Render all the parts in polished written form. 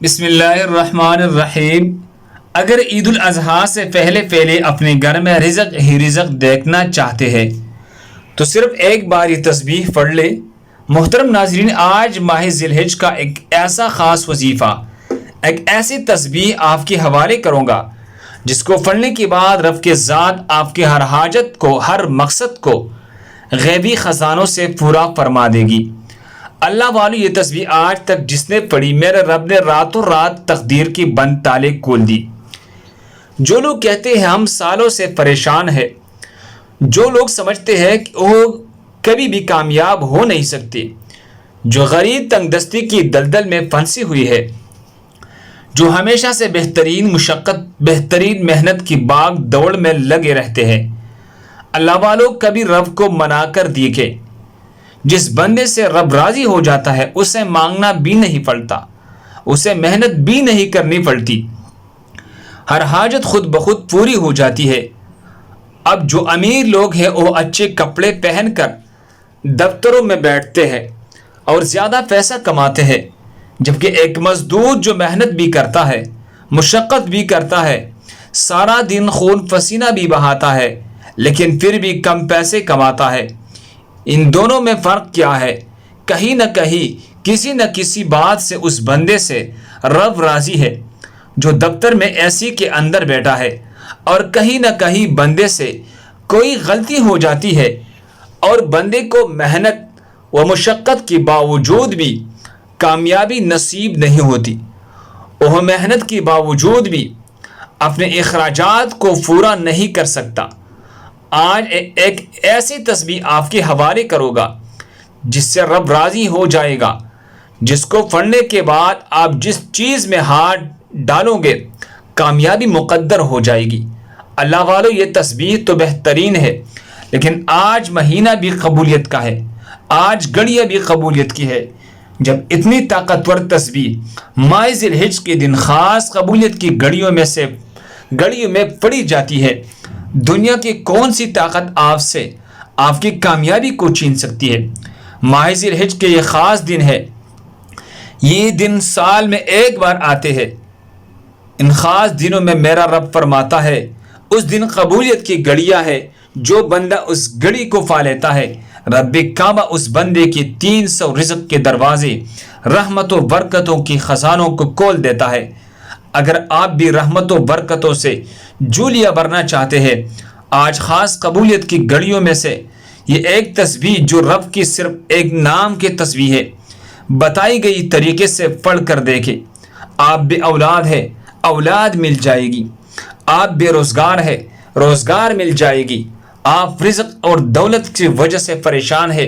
بسم اللہ الرحمن الرحیم۔ اگر عید الاضحیٰ سے پہلے اپنے گھر میں رزق ہی رزق دیکھنا چاہتے ہیں تو صرف ایک بار یہ تسبیح پڑھ لے۔ محترم ناظرین، آج ماہ ذی الحجہ کا ایک ایسا خاص وظیفہ، ایک ایسی تسبیح آپ کے حوالے کروں گا جس کو پڑھنے کے بعد رب کے ذات آپ کے ہر حاجت کو، ہر مقصد کو غیبی خزانوں سے پورا فرما دے گی۔ اللہ والو، یہ تسبیح آج تک جس نے پڑھی، میرے رب نے راتوں رات تقدیر کی بند تالے کھول دی۔ جو لوگ کہتے ہیں ہم سالوں سے پریشان ہیں، جو لوگ سمجھتے ہیں کہ وہ کبھی بھی کامیاب ہو نہیں سکتے، جو غریب تنگ دستی کی دلدل میں پھنسی ہوئی ہے، جو ہمیشہ سے بہترین مشقت، بہترین محنت کی باغ دوڑ میں لگے رہتے ہیں، اللہ والو کبھی رب کو منا کر دیکھے۔ جس بندے سے رب راضی ہو جاتا ہے اسے مانگنا بھی نہیں پڑتا، اسے محنت بھی نہیں کرنی پڑتی، ہر حاجت خود بخود پوری ہو جاتی ہے۔ اب جو امیر لوگ ہیں وہ اچھے کپڑے پہن کر دفتروں میں بیٹھتے ہیں اور زیادہ پیسہ کماتے ہیں، جبکہ ایک مزدور جو محنت بھی کرتا ہے، مشقت بھی کرتا ہے، سارا دن خون پسینہ بھی بہاتا ہے، لیکن پھر بھی کم پیسے کماتا ہے۔ ان دونوں میں فرق کیا ہے؟ کہیں نہ کہیں کسی نہ کسی بات سے اس بندے سے رب راضی ہے جو دفتر میں اے سی کے اندر بیٹھا ہے، اور کہیں نہ کہیں بندے سے کوئی غلطی ہو جاتی ہے اور بندے کو محنت و مشقت کے باوجود بھی کامیابی نصیب نہیں ہوتی۔ وہ محنت کے باوجود بھی اپنے اخراجات کو پورا نہیں کر سکتا۔ آج ایک ایسی تسبیح آپ کے حوالے کروں گا جس سے رب راضی ہو جائے گا، جس کو پڑھنے کے بعد آپ جس چیز میں ہاتھ ڈالو گے کامیابی مقدر ہو جائے گی۔ اللہ والو، یہ تسبیح تو بہترین ہے، لیکن آج مہینہ بھی قبولیت کا ہے، آج گھڑیاں بھی قبولیت کی ہے۔ جب اتنی طاقتور تسبیح ماہ ذی الحجہ کے دن خاص قبولیت کی گھڑیوں میں پڑھی جاتی ہے، دنیا کی کون سی طاقت آپ سے آپ کی کامیابی کو چھین سکتی ہے؟ ماہ ذی الحجہ کے یہ خاص دن ہے، یہ دن سال میں ایک بار آتے ہیں۔ ان خاص دنوں میں میرا رب فرماتا ہے اس دن قبولیت کی گھڑیاں ہے، جو بندہ اس گھڑی کو پا لیتا ہے، رب کعبہ اس بندے کی 300 رزق کے دروازے، رحمت و برکتوں کی خزانوں کو کھول دیتا ہے۔ اگر آپ بھی رحمت و برکتوں سے جولیاں بھرنا چاہتے ہیں، آج خاص قبولیت کی گھڑیوں میں سے یہ ایک تسبیح جو رب کی صرف ایک نام کی تسبیح ہے، بتائی گئی طریقے سے پڑھ کر دیکھیں۔ آپ بے اولاد ہے، اولاد مل جائے گی، آپ بے روزگار ہے، روزگار مل جائے گی، آپ رزق اور دولت کی وجہ سے پریشان ہے،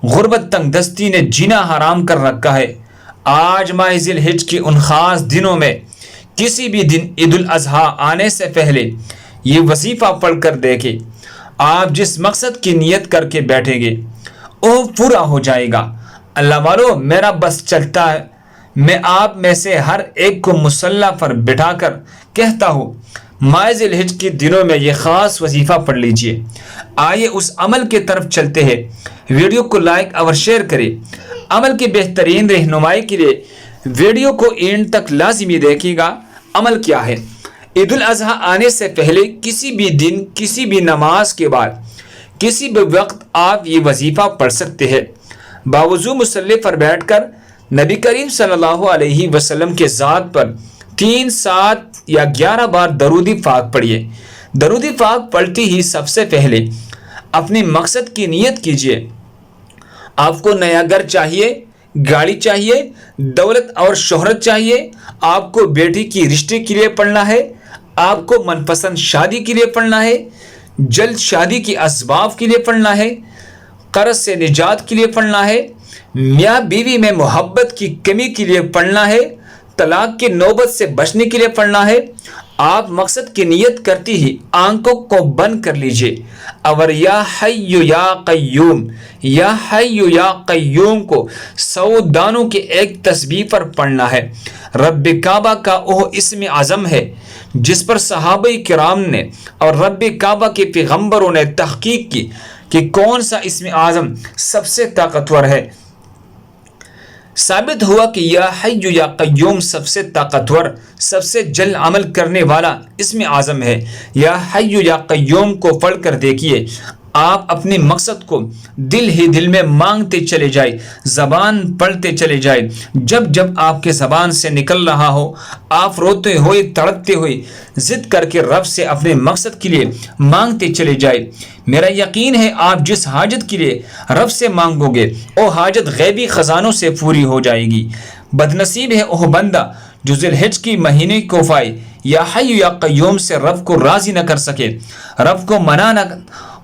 غربت تنگ دستی نے جینا حرام کر رکھا ہے۔ آج ماہ ذی الحجہ کی ان خاص دنوں میں کسی بھی دن عید الاضحیٰ آنے سے پہلے یہ وظیفہ پڑھ کر دیکھیں، آپ جس مقصد کی نیت کر کے بیٹھیں گے وہ پورا ہو جائے گا۔ اللہ والو، میرا بس چلتا ہے، میں آپ میں سے ہر ایک کو مصلی پر بٹھا کر کہتا ہوں ماہ ذی الحجہ کے دنوں میں یہ خاص وظیفہ پڑھ لیجئے۔ آئیے اس عمل کی طرف چلتے ہیں۔ ویڈیو کو لائک اور شیئر کریں۔ عمل کی بہترین رہنمائی کے لیے ویڈیو کو اینڈ تک لازمی دیکھیے گا۔ عمل کیا ہے؟ عید الاضحیٰ آنے سے پہلے کسی بھی دن، کسی بھی نماز کے بعد، کسی بھی وقت آپ یہ وظیفہ پڑھ سکتے ہیں۔ باوضو مصلی پر بیٹھ کر نبی کریم صلی اللہ علیہ وسلم کے ذات پر 3، 7 یا 11 بار درود پاک پڑھیے۔ درود پاک پڑھتی ہی سب سے پہلے اپنے مقصد کی نیت کیجیے۔ آپ کو نیا گھر چاہیے، گاڑی چاہیے، دولت اور شہرت چاہیے، آپ کو بیٹی کی رشتے کے لیے پڑھنا ہے، آپ کو من پسند شادی کے لیے پڑھنا ہے، جلد شادی کی اسباب کے لیے پڑھنا ہے، قرض سے نجات کے لیے پڑھنا ہے، میاں بیوی میں محبت کی کمی کے لیے پڑھنا ہے، طلاق کی نوبت سے بچنے کے لیے پڑھنا ہے۔ آپ مقصد کی نیت کرتی ہی آنکھوں کو بند کر لیجئے اور یا حی یا قیوم، یا حی یا قیوم کو 100 دانوں کے ایک تسبیح پر پڑھنا ہے۔ رب کعبہ کا وہ اسم اعظم ہے جس پر صحابہ کرام نے اور رب کعبہ کے پیغمبروں نے تحقیق کی کہ کون سا اسم اعظم سب سے طاقتور ہے۔ ثابت ہوا کہ یا حی یا قیوم سب سے طاقتور، سب سے جلد عمل کرنے والا اسم اعظم ہے۔ یا حی یا قیوم کو پڑھ کر دیکھیے، آپ اپنے مقصد کو دل ہی دل میں مانگتے چلے جائے، زبان پڑھتے چلے جائے۔ جب جب آپ کے زبان سے نکل رہا ہو، آپ روتے ہوئے تڑپتے ہوئے ضد کر کے رب سے اپنے مقصد کے لیے مانگتے چلے جائے۔ میرا یقین ہے آپ جس حاجت کے لیے رب سے مانگو گے وہ حاجت غیبی خزانوں سے پوری ہو جائے گی۔ بدنصیب ہے وہ بندہ جو ذی الحج کی مہینے کو پائے یا حی یا قیوم سے رب کو راضی نہ کر سکے، رب کو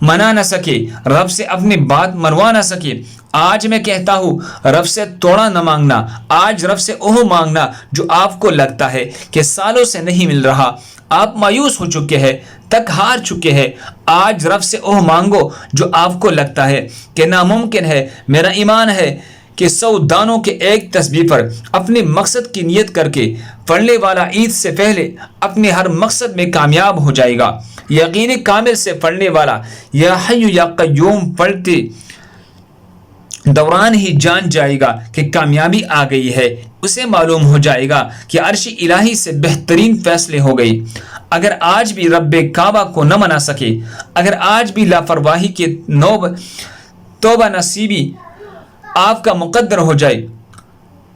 منا نہ سکے، رب سے اپنی بات منوا نہ سکے۔ آج میں کہتا ہوں رب سے توڑا نہ مانگنا، آج رب سے وہ مانگنا جو آپ کو لگتا ہے کہ سالوں سے نہیں مل رہا، آپ مایوس ہو چکے ہیں، تک ہار چکے ہیں۔ آج رب سے وہ مانگو جو آپ کو لگتا ہے کہ ناممکن ہے۔ میرا ایمان ہے کہ 100 دانوں کے ایک تسبیح پر اپنے مقصد کی نیت کر کے پڑھنے والا عید سے پہلے اپنے ہر مقصد میں کامیاب ہو جائے گا۔ یقین کامل سے پڑھنے والا یا حی یا قیوم پڑھتے دوران ہی جان جائے گا کہ کامیابی آ گئی ہے۔ اسے معلوم ہو جائے گا کہ عرش الہی سے بہترین فیصلے ہو گئی۔ اگر آج بھی رب کعبہ کو نہ منا سکے، اگر آج بھی لاپرواہی کے توبہ نصیبی آپ کا مقدر ہو جائے،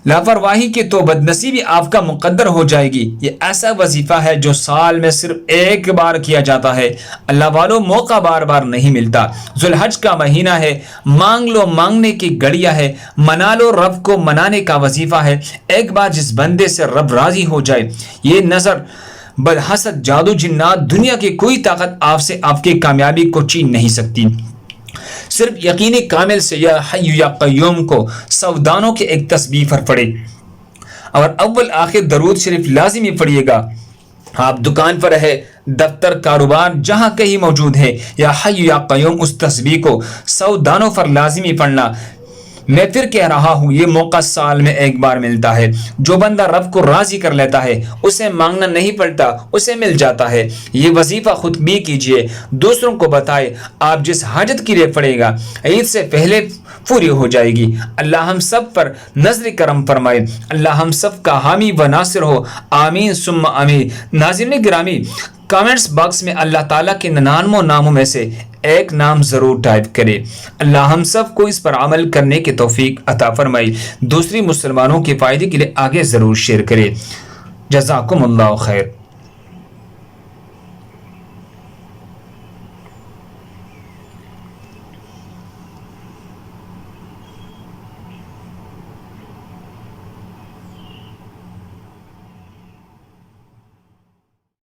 لاپرواہی کے تو بدنصیبی آپ کا مقدر ہو جائے گی۔ یہ ایسا وظیفہ ہے جو سال میں صرف ایک بار کیا جاتا ہے۔ اللہ والوں موقع بار بار نہیں ملتا۔ ذو الحج کا مہینہ ہے، مانگ لو مانگنے کی گھڑیاں ہے، منا لو رب کو منانے کا وظیفہ ہے۔ ایک بار جس بندے سے رب راضی ہو جائے، یہ نظر بد حسد جادو جنات دنیا کی کوئی طاقت آپ سے آپ کی کامیابی کو چھین نہیں سکتی۔ صرف یقین کامل سے یا حی یا قیوم کو 100 دانوں کے ایک تسبیح پر پڑھے اور اول آخر درود شریف لازمی پڑھیے گا۔ آپ دکان پر ہے، دفتر، کاروبار، جہاں کہیں موجود ہے، یا حی یا قیوم اس تسبیح کو 100 دانوں پر لازمی پڑھنا۔ میں پھر کہہ رہا ہوں یہ موقع سال میں ایک بار ملتا ہے۔ جو بندہ رب کو راضی کر لیتا ہے اسے مانگنا نہیں پڑتا، اسے مل جاتا ہے۔ یہ وظیفہ خود بھی کیجئے، دوسروں کو بتائے۔ آپ جس حاجت کے لیے پڑے گا عید سے پہلے پوری ہو جائے گی۔ اللہ ہم سب پر نظر کرم فرمائے، اللہ ہم سب کا حامی و ناصر ہو، آمین ثم آمین۔ ناظرین گرامی، کامنٹس باکس میں اللہ تعالیٰ کے 99 ناموں میں سے ایک نام ضرور ٹائپ کرے۔ اللہ ہم سب کو اس پر عمل کرنے کی توفیق عطا فرمائے۔ دوسری مسلمانوں کے فائدے کے لیے آگے ضرور شیئر کرے۔ جزاکم اللہ خیر۔